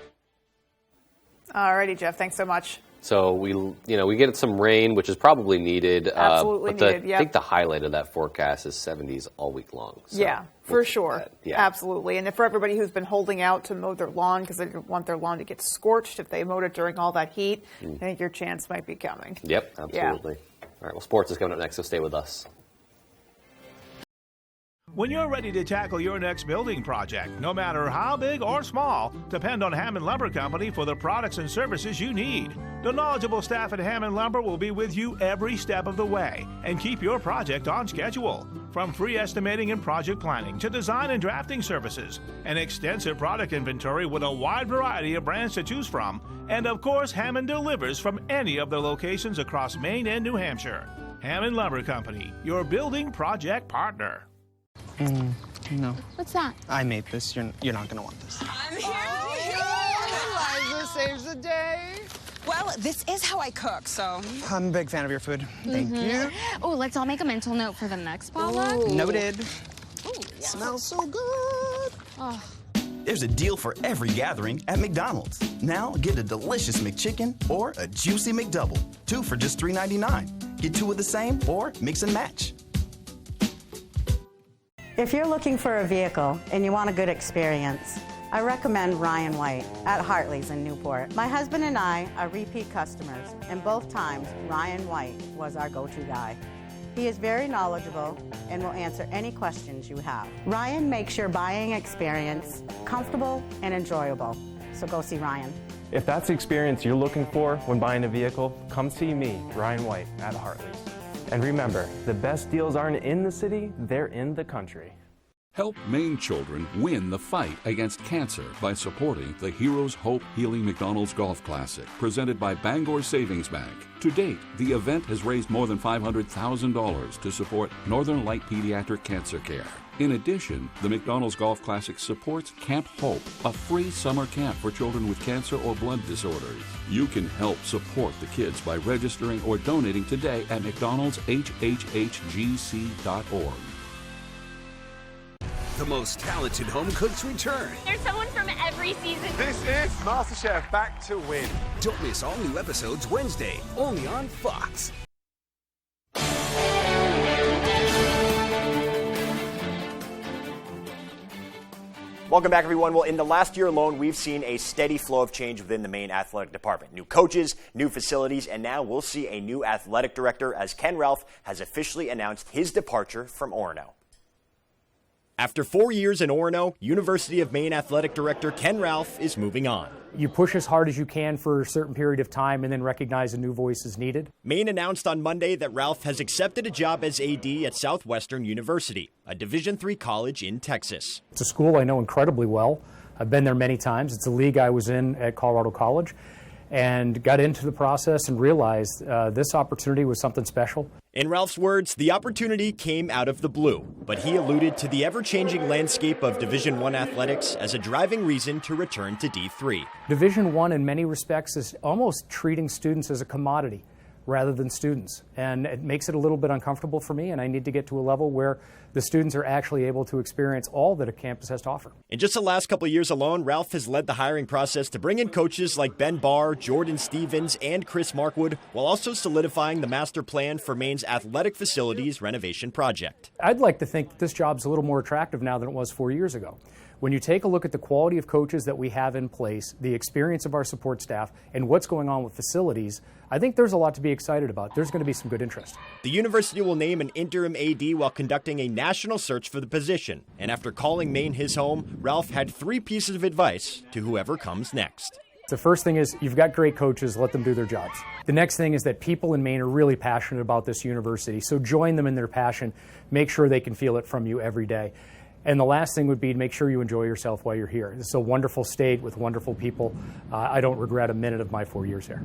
All righty, Jeff. Thanks so much. So we get some rain, which is probably needed. Absolutely needed. I think the highlight of that forecast is 70s all week long. So yeah, for sure. Yeah. Absolutely. And for everybody who's been holding out to mow their lawn because they don't want their lawn to get scorched if they mowed it during all that heat, I think your chance might be coming. Yep, absolutely. Yeah. All right, well, sports is coming up next, so stay with us. When you're ready to tackle your next building project, no matter how big or small, depend on Hammond Lumber Company for the products and services you need. The knowledgeable staff at Hammond Lumber will be with you every step of the way and keep your project on schedule. From free estimating and project planning to design and drafting services, an extensive product inventory with a wide variety of brands to choose from, and of course, Hammond delivers from any of the locations across Maine and New Hampshire. Hammond Lumber Company, your building project partner. No. What's that? I made this. You're not gonna want this. I'm here. Eliza saves the day. Well, this is how I cook, so. I'm a big fan of your food. Thank you. Oh, let's all make a mental note for the next potluck. Noted. Ooh, yeah. Smells so good. Oh. There's a deal for every gathering at McDonald's. Now get a delicious McChicken or a juicy McDouble. 2 for just $3.99. Get 2 of the same or mix and match. If you're looking for a vehicle and you want a good experience, I recommend Ryan White at Hartley's in Newport. My husband and I are repeat customers, and both times Ryan White was our go-to guy. He is very knowledgeable and will answer any questions you have. Ryan makes your buying experience comfortable and enjoyable. so go see Ryan. If that's the experience you're looking for when buying a vehicle, come see me, Ryan White, at Hartley's. And remember, the best deals aren't in the city, they're in the country. Help Maine children win the fight against cancer by supporting the Heroes Hope Healing McDonald's Golf Classic, presented by Bangor Savings Bank. To date, the event has raised more than $500,000 to support Northern Light Pediatric Cancer Care. In addition, the McDonald's Golf Classic supports Camp Hope, a free summer camp for children with cancer or blood disorders. You can help support the kids by registering or donating today at mcdonaldshhhgc.org. The most talented home cooks return. There's someone from every season. This is MasterChef Back to Win. Don't miss all new episodes Wednesday, only on Fox. Welcome back, everyone. Well, in the last year alone, we've seen a steady flow of change within the Maine athletic department. New coaches, new facilities, and now we'll see a new athletic director as Ken Ralph has officially announced his departure from Orono. After 4 years in Orono, University of Maine athletic director Ken Ralph is moving on. You push as hard as you can for a certain period of time and then recognize a new voice is needed. Maine announced on Monday that Ralph has accepted a job as AD at Southwestern University, a Division III college in Texas. It's a school I know incredibly well. I've been there many times. It's a league I was in at Colorado College and got into the process and realized this opportunity was something special. In Ralph's words, the opportunity came out of the blue, but he alluded to the ever-changing landscape of Division I athletics as a driving reason to return to D3. Division I, in many respects, is almost treating students as a commodity rather than students, and it makes it a little bit uncomfortable for me, and I need to get to a level where the students are actually able to experience all that a campus has to offer. In just the last couple of years alone, Ralph has led the hiring process to bring in coaches like Ben Barr, Jordan Stevens, and Chris Markwood, while also solidifying the master plan for Maine's athletic facilities renovation project. I'd like to think that this job's a little more attractive now than it was 4 years ago. When you take a look at the quality of coaches that we have in place, the experience of our support staff, and what's going on with facilities, I think there's a lot to be excited about. There's going to be some good interest. The university will name an interim AD while conducting a national search for the position. And after calling Maine his home, Ralph had 3 pieces of advice to whoever comes next. The first thing is you've got great coaches, let them do their jobs. The next thing is that people in Maine are really passionate about this university, so join them in their passion. Make sure they can feel it from you every day. And the last thing would be to make sure you enjoy yourself while you're here. This is a wonderful state with wonderful people. I don't regret a minute of my 4 years here.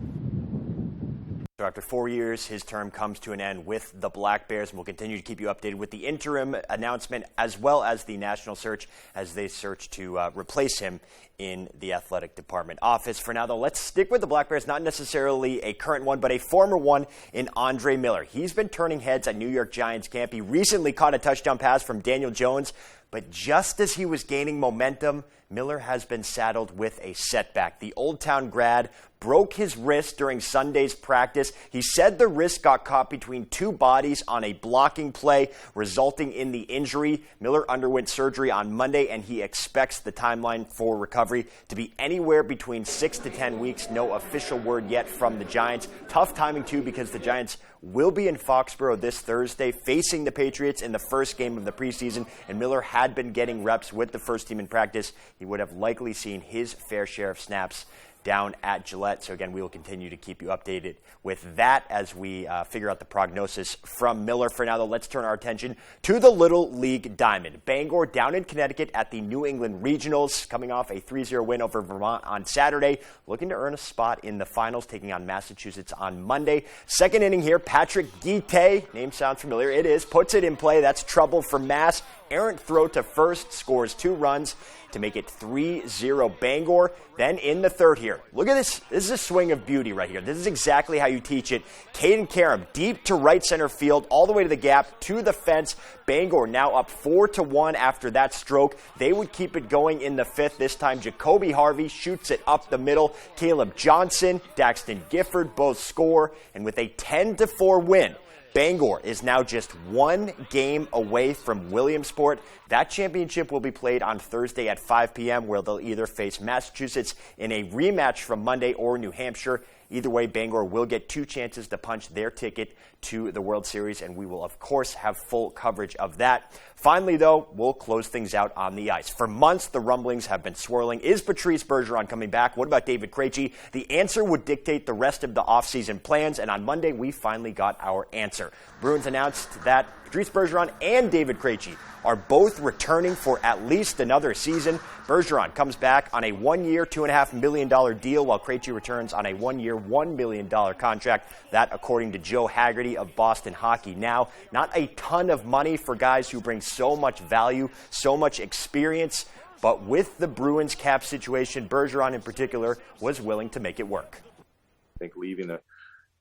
So after 4 years, his term comes to an end with the Black Bears, and we'll continue to keep you updated with the interim announcement as well as the national search as they search to replace him in the athletic department office. For now, though, let's stick with the Black Bears, not necessarily a current one, but a former one in Andre Miller. He's been turning heads at New York Giants camp. He recently caught a touchdown pass from Daniel Jones, but just as he was gaining momentum, Miller has been saddled with a setback. The Old Town grad broke his wrist during Sunday's practice. He said the wrist got caught between 2 bodies on a blocking play, resulting in the injury. Miller underwent surgery on Monday, and he expects the timeline for recovery to be anywhere between 6 to 10 weeks. No official word yet from the Giants. Tough timing, too, because the Giants will be in Foxborough this Thursday facing the Patriots in the first game of the preseason, and Miller had been getting reps with the first team in practice. He would have likely seen his fair share of snaps down at Gillette. So again, we will continue to keep you updated with that as we figure out the prognosis from Miller. For now, though, let's turn our attention to the Little League Diamond. Bangor down in Connecticut at the New England Regionals, coming off a 3-0 win over Vermont on Saturday, looking to earn a spot in the finals, taking on Massachusetts on Monday. Second inning here, Patrick Guite, name sounds familiar, it is, puts it in play. That's trouble for Mass. Errant throw to first, scores 2 runs to make it 3-0 Bangor. Then in the third here, look at this. This is a swing of beauty right here. This is exactly how you teach it. Caden Karam deep to right center field, all the way to the gap, to the fence. Bangor now up 4-1 after that stroke. They would keep it going in the 5th. This time Jacoby Harvey shoots it up the middle. Caleb Johnson, Daxton Gifford both score. And with a 10-4 win, Bangor is now just 1 game away from Williamsport. That championship will be played on Thursday at 5 p.m., where they'll either face Massachusetts in a rematch from Monday or New Hampshire Either way, Bangor will get 2 chances to punch their ticket to the World Series, and we will, of course, have full coverage of that. Finally, though, we'll close things out on the ice. For months, the rumblings have been swirling. Is Patrice Bergeron coming back? What about David Krejci? The answer would dictate the rest of the offseason plans, and on Monday, we finally got our answer. Bruins announced that Patrice Bergeron and David Krejci are both returning for at least another season. Bergeron comes back on a 1-year, $2.5 million deal, while Krejci returns on a 1-year, $1 million contract. That, according to Joe Haggerty of Boston Hockey Now. Not a ton of money for guys who bring so much value, so much experience, but with the Bruins cap situation, Bergeron in particular was willing to make it work. I think leaving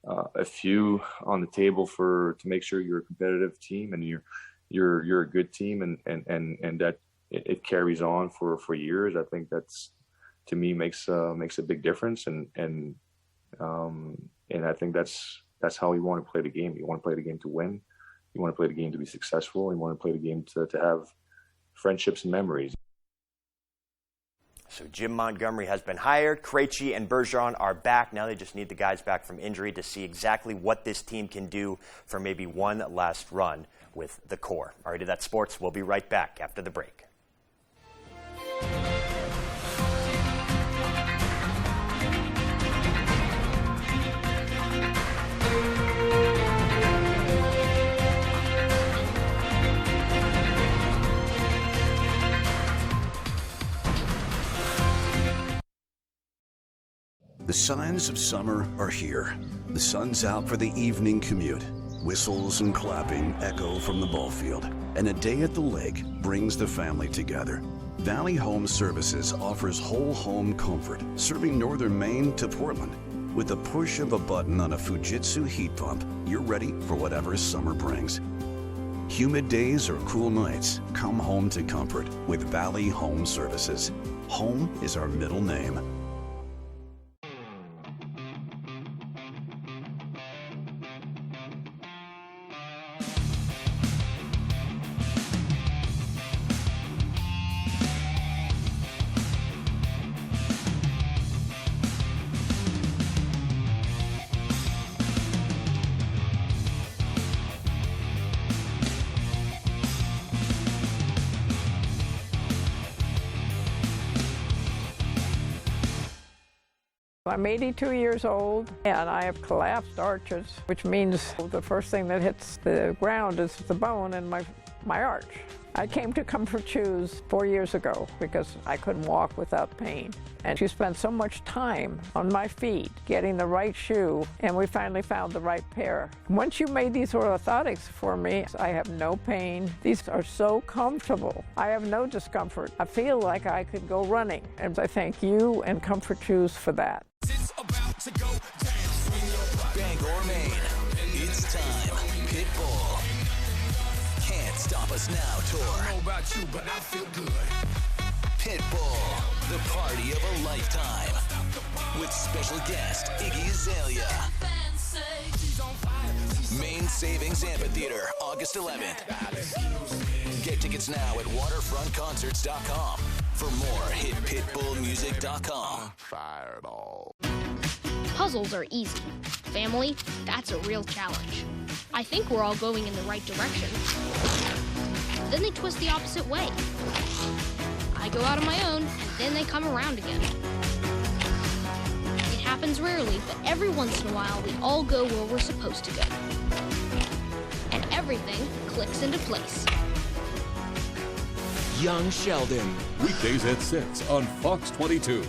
a few on the table to make sure you're a competitive team and you're a good team and that it carries on for years. I think that's, to me, makes a big difference, and I think that's how you want to play the game. You want to play the game to win. You want to play the game to be successful. You want to play the game to have friendships and memories. So Jim Montgomery has been hired. Krejci and Bergeron are back. Now they just need the guys back from injury to see exactly what this team can do for maybe one last run with the core. All right, that's sports. We'll be right back after the break. The signs of summer are here. The sun's out for the evening commute. Whistles and clapping echo from the ball field. And a day at the lake brings the family together. Valley Home Services offers whole home comfort, serving northern Maine to Portland. With the push of a button on a Fujitsu heat pump, you're ready for whatever summer brings. Humid days or cool nights, come home to comfort with Valley Home Services. Home is our middle name. I'm 82 years old and I have collapsed arches, which means the first thing that hits the ground is the bone in my arch. I came to Comfort Shoes 4 years ago because I couldn't walk without pain. And she spent so much time on my feet getting the right shoe, and we finally found the right pair. Once you made these orthotics for me, I have no pain. These are so comfortable. I have no discomfort. I feel like I could go running, and I thank you and Comfort Shoes for that. It's about to go down. Bangor, Maine. It's time. Pitbull. Can't Stop Us Now tour. I don't know about you, but I feel good. Pitbull, the party of a lifetime. With special guest Iggy Azalea. Maine Savings Amphitheater, August 11th. Get tickets now at waterfrontconcerts.com. For more, hit pitbullmusic.com. Fireball. Puzzles are easy. Family, that's a real challenge. I think we're all going in the right direction. Then they twist the opposite way. I go out on my own, and then they come around again. It happens rarely, but every once in a while, we all go where we're supposed to go. And everything clicks into place. Young Sheldon. Weekdays at 6 on Fox 22.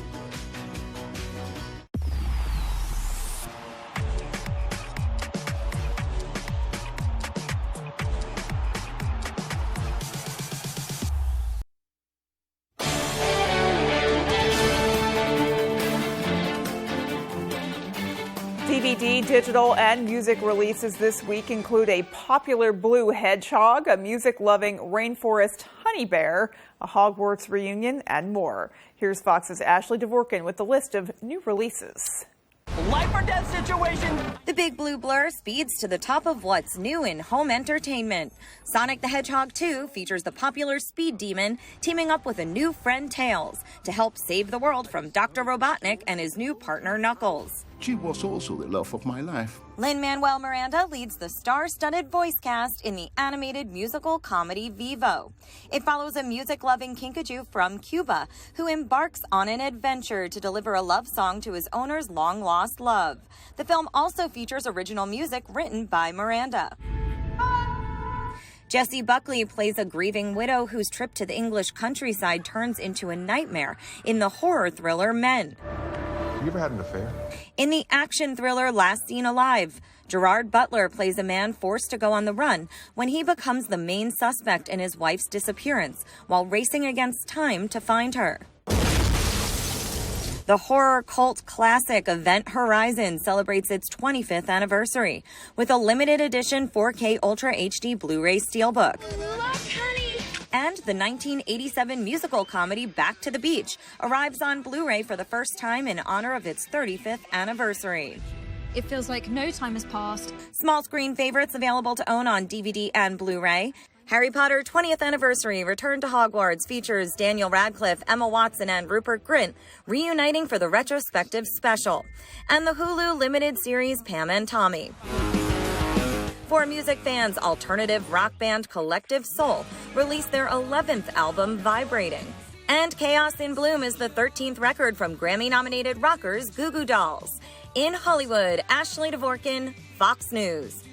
DVD, digital, and music releases this week include a popular blue hedgehog, a music-loving rainforest honey bear, a Hogwarts reunion, and more. Here's Fox's Ashley Dvorkin with the list of new releases. life or death situation. The Big Blue Blur speeds to the top of what's new in home entertainment. Sonic the Hedgehog 2 features the popular Speed Demon teaming up with a new friend Tails to help save the world from Dr. Robotnik and his new partner Knuckles. She was also the love of my life. Lin-Manuel Miranda leads the star-studded voice cast in the animated musical comedy Vivo. It follows a music-loving kinkajou from Cuba who embarks on an adventure to deliver a love song to his owner's long-lost love. The film also features original music written by Miranda. Jessie Buckley plays a grieving widow whose trip to the English countryside turns into a nightmare in the horror thriller Men. You ever had an affair? In the action thriller Last Seen Alive, Gerard Butler plays a man forced to go on the run when he becomes the main suspect in his wife's disappearance while racing against time to find her. The horror cult classic Event Horizon celebrates its 25th anniversary with a limited edition 4K Ultra HD Blu-ray Steelbook. And the 1987 musical comedy Back to the Beach arrives on Blu-ray for the first time in honor of its 35th anniversary. It feels like no time has passed. Small screen favorites available to own on DVD and Blu-ray. Harry Potter 20th Anniversary Return to Hogwarts features Daniel Radcliffe, Emma Watson, and Rupert Grint reuniting for the retrospective special. And the Hulu limited series Pam and Tommy. For music fans, alternative rock band Collective Soul released their 11th album, Vibrating. And Chaos in Bloom is the 13th record from Grammy-nominated rockers Goo Goo Dolls. In Hollywood, Ashley Dvorkin, Fox News.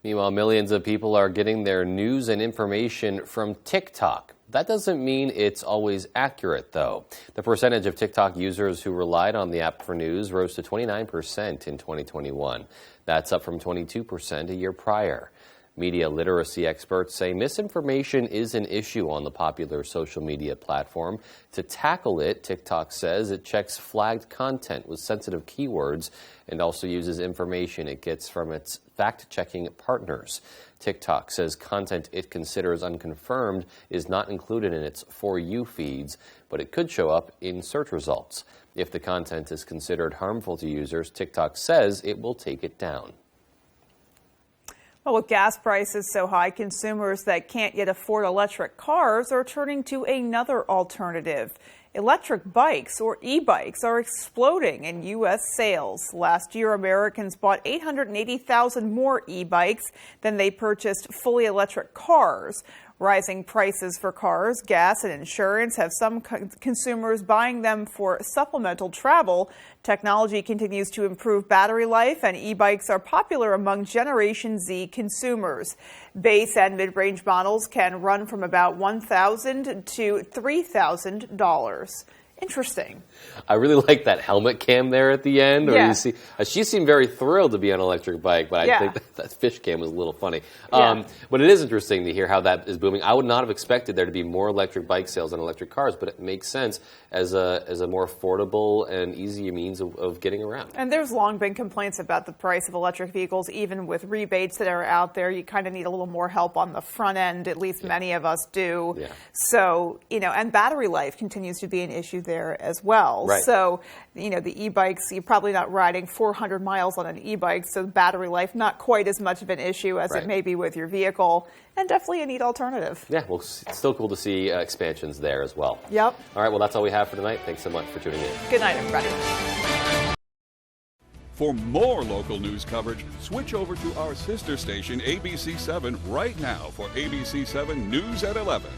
Meanwhile, millions of people are getting their news and information from TikTok. That doesn't mean it's always accurate, though. The percentage of TikTok users who relied on the app for news rose to 29% in 2021. That's up from 22% a year prior. Media literacy experts say misinformation is an issue on the popular social media platform. To tackle it, TikTok says it checks flagged content with sensitive keywords and also uses information it gets from its fact-checking partners. TikTok says content it considers unconfirmed is not included in its For You feeds, but it could show up in search results. If the content is considered harmful to users, TikTok says it will take it down. Well, with gas prices so high, consumers that can't yet afford electric cars are turning to another alternative. Electric bikes, or e-bikes, are exploding in U.S. sales. Last year, Americans bought 880,000 more e-bikes than they purchased fully electric cars. Rising prices for cars, gas, and insurance have some consumers buying them for supplemental travel. Technology continues to improve battery life, and e-bikes are popular among Generation Z consumers. Base and mid-range models can run from about $1,000 to $3,000. Interesting. I really like that helmet cam there at the end. Yeah. You see, she seemed very thrilled to be on an electric bike, but I think that fish cam was a little funny. But it is interesting to hear how that is booming. I would not have expected there to be more electric bike sales than electric cars, but it makes sense as a more affordable and easy means of getting around. And there's long been complaints about the price of electric vehicles, even with rebates that are out there. You kind of need a little more help on the front end, at least many of us do. Yeah. So, and battery life continues to be an issue there as well. Right. So, the e-bikes, you're probably not riding 400 miles on an e-bike, so battery life not quite as much of an issue as it may be with your vehicle, and definitely a neat alternative. Yeah, well, it's still cool to see expansions there as well. Yep. All right, well, that's all we have for tonight. Thanks so much for tuning in. Good night, everybody. For more local news coverage, switch over to our sister station, ABC7, right now for ABC7 News at 11.